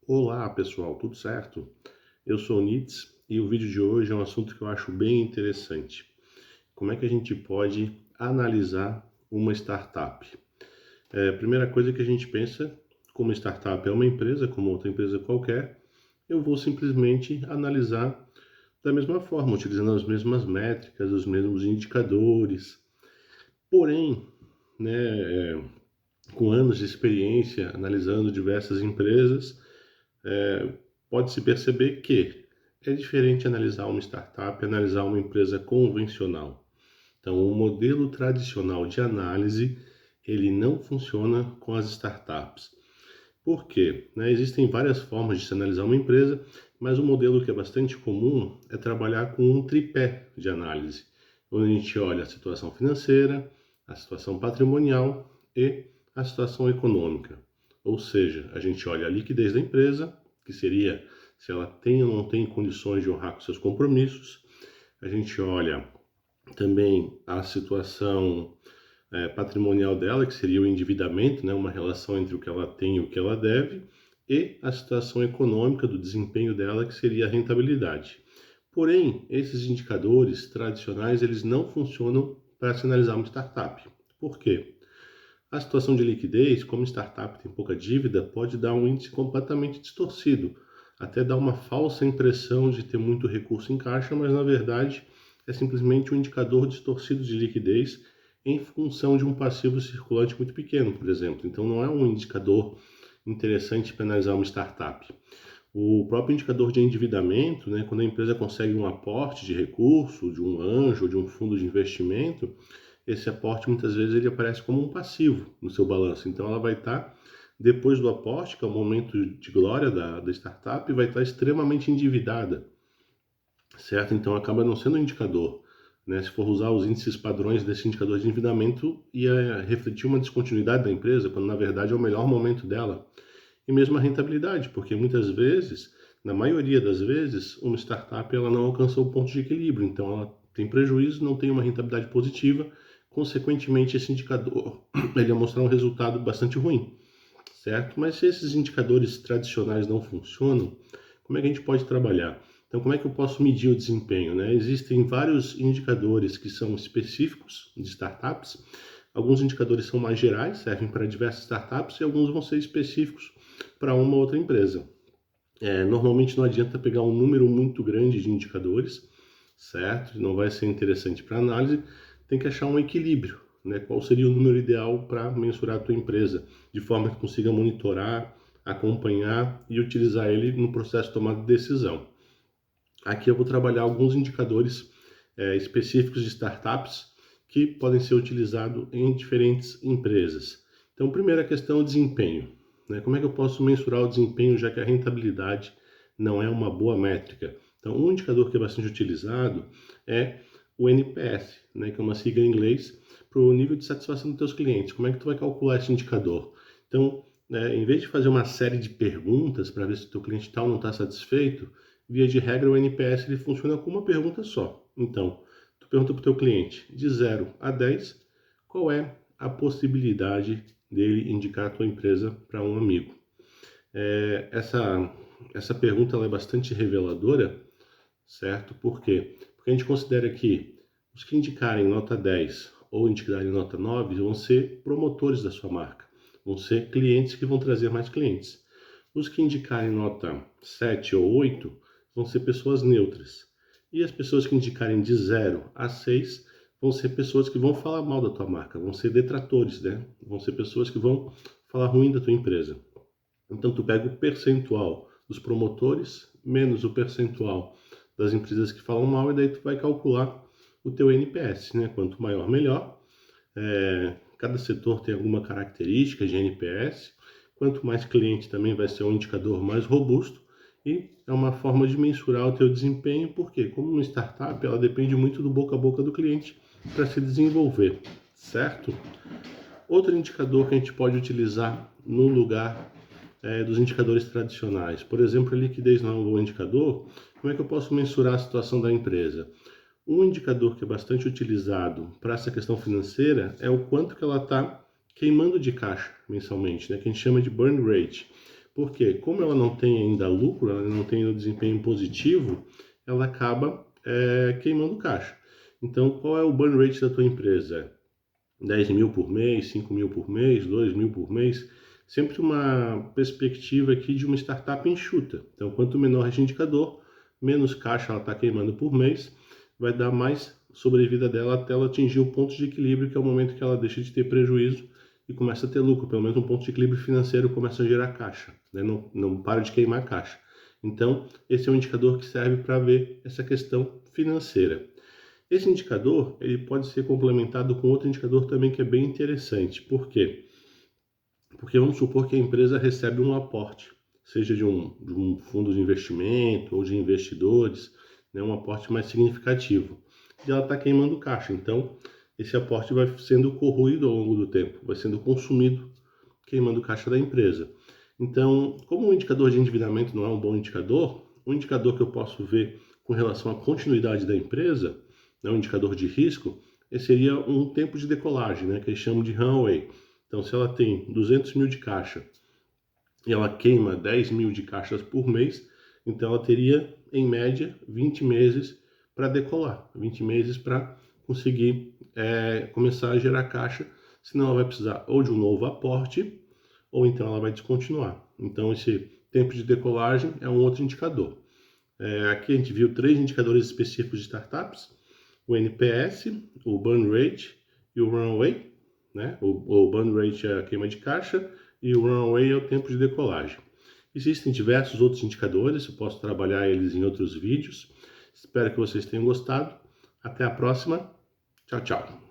Olá pessoal, tudo certo? Eu sou o Nitz e o vídeo de hoje é um assunto que eu acho bem interessante. Como é que a gente pode analisar uma startup? A primeira coisa que a gente pensa, como startup é uma empresa, como outra empresa qualquer, eu vou simplesmente analisar da mesma forma, utilizando as mesmas métricas, os mesmos indicadores. Porém, com anos de experiência analisando diversas empresas, pode-se perceber que é diferente analisar uma startup e analisar uma empresa convencional. Então, o modelo tradicional de análise, ele não funciona com as startups. Por quê? Existem várias formas de se analisar uma empresa, mas o modelo que é bastante comum é trabalhar com um tripé de análise, onde a gente olha a situação financeira, a situação patrimonial e a situação econômica. Ou seja, a gente olha a liquidez da empresa, que seria se ela tem ou não tem condições de honrar com seus compromissos. A gente olha também a situação patrimonial dela, que seria o endividamento, uma relação entre o que ela tem e o que ela deve, e a situação econômica do desempenho dela, que seria a rentabilidade. Porém, esses indicadores tradicionais, eles não funcionam para se analisar uma startup. Por quê? A situação de liquidez, como startup tem pouca dívida, pode dar um índice completamente distorcido, até dar uma falsa impressão de ter muito recurso em caixa, mas na verdade é simplesmente um indicador distorcido de liquidez em função de um passivo circulante muito pequeno, por exemplo. Então não é um indicador interessante para analisar uma startup. O próprio indicador de endividamento, quando a empresa consegue um aporte de recurso, de um anjo ou de um fundo de investimento, esse aporte muitas vezes ele aparece como um passivo no seu balanço. Então ela vai estar, depois do aporte, que é o momento de glória da startup, vai estar extremamente endividada, certo? Então acaba não sendo um indicador. Se for usar os índices padrões desse indicador de endividamento, ia refletir uma descontinuidade da empresa, quando na verdade é o melhor momento dela. E mesmo a rentabilidade, porque muitas vezes, na maioria das vezes, uma startup ela não alcançou o ponto de equilíbrio, então ela tem prejuízo, não tem uma rentabilidade positiva, consequentemente esse indicador ele ia mostrar um resultado bastante ruim, certo? Mas se esses indicadores tradicionais não funcionam, como é que a gente pode trabalhar? Então, como é que eu posso medir o desempenho? Existem vários indicadores que são específicos de startups. Alguns indicadores são mais gerais, servem para diversas startups, e alguns vão ser específicos para uma ou outra empresa. Normalmente não adianta pegar um número muito grande de indicadores, certo? Não vai ser interessante para análise. Tem que achar um equilíbrio, Qual seria o número ideal para mensurar a tua empresa, de forma que consiga monitorar, acompanhar e utilizar ele no processo de tomada de decisão. Aqui eu vou trabalhar alguns indicadores específicos de startups que podem ser utilizados em diferentes empresas. Então, primeira questão é o desempenho. Como é que eu posso mensurar o desempenho, já que a rentabilidade não é uma boa métrica? Então, um indicador que é bastante utilizado é o NPS, que é uma sigla em inglês para o nível de satisfação dos teus clientes. Como é que tu vai calcular esse indicador? Então, em vez de fazer uma série de perguntas para ver se o teu cliente tal não está satisfeito, via de regra o NPS ele funciona com uma pergunta só. Então, tu pergunta para o teu cliente, de 0 a 10, qual é a possibilidade dele indicar a tua empresa para um amigo? Essa pergunta ela é bastante reveladora, certo? Por quê? Porque a gente considera que os que indicarem nota 10 ou indicarem nota 9 vão ser promotores da sua marca, vão ser clientes que vão trazer mais clientes. Os que indicarem nota 7 ou 8 vão ser pessoas neutras. E as pessoas que indicarem de 0 a 6 vão ser pessoas que vão falar mal da tua marca, vão ser detratores, Vão ser pessoas que vão falar ruim da tua empresa. Então tu pega o percentual dos promotores menos o percentual das empresas que falam mal e daí tu vai calcular o teu NPS, Quanto maior, melhor. Cada setor tem alguma característica de NPS. Quanto mais cliente também vai ser um indicador mais robusto e é uma forma de mensurar o teu desempenho, porque como uma startup, ela depende muito do boca a boca do cliente para se desenvolver, certo? Outro indicador que a gente pode utilizar no lugar dos indicadores tradicionais, por exemplo, a liquidez não é um bom indicador, como é que eu posso mensurar a situação da empresa? Um indicador que é bastante utilizado para essa questão financeira é o quanto que ela está queimando de caixa mensalmente, que a gente chama de burn rate. Porque como ela não tem ainda lucro, ela não tem o desempenho positivo, ela acaba queimando caixa. Então, qual é o burn rate da tua empresa? 10 mil por mês, 5 mil por mês, 2 mil por mês? Sempre uma perspectiva aqui de uma startup enxuta. Então, quanto menor esse indicador, menos caixa ela está queimando por mês, vai dar mais sobrevida dela até ela atingir o ponto de equilíbrio, que é o momento que ela deixa de ter prejuízo e começa a ter lucro, pelo menos um ponto de equilíbrio financeiro, começa a gerar caixa, né? Não para de queimar caixa. Então, esse é um indicador que serve para ver essa questão financeira. Esse indicador ele pode ser complementado com outro indicador também que é bem interessante. Por quê? Porque vamos supor que a empresa recebe um aporte, seja de um fundo de investimento ou de investidores, né, um aporte mais significativo. E ela está queimando caixa. Então, esse aporte vai sendo corroído ao longo do tempo, vai sendo consumido, queimando caixa da empresa. Então, como o indicador de endividamento não é um bom indicador, um indicador que eu posso ver com relação à continuidade da empresa, né, um indicador de risco, esse seria um tempo de decolagem, né, que eles chamam de runway. Então, se ela tem 200 mil de caixa e ela queima 10 mil de caixas por mês, então ela teria, em média, 20 meses para decolar, 20 meses para conseguir começar a gerar caixa, senão ela vai precisar ou de um novo aporte, ou então ela vai descontinuar. Então, esse tempo de decolagem é um outro indicador. Aqui a gente viu 3 indicadores específicos de startups, o NPS, o Burn Rate e o Runway, né? O Burn Rate é a queima de caixa e o Runway é o tempo de decolagem. Existem diversos outros indicadores, eu posso trabalhar eles em outros vídeos. Espero que vocês tenham gostado. Até a próxima. Tchau, tchau.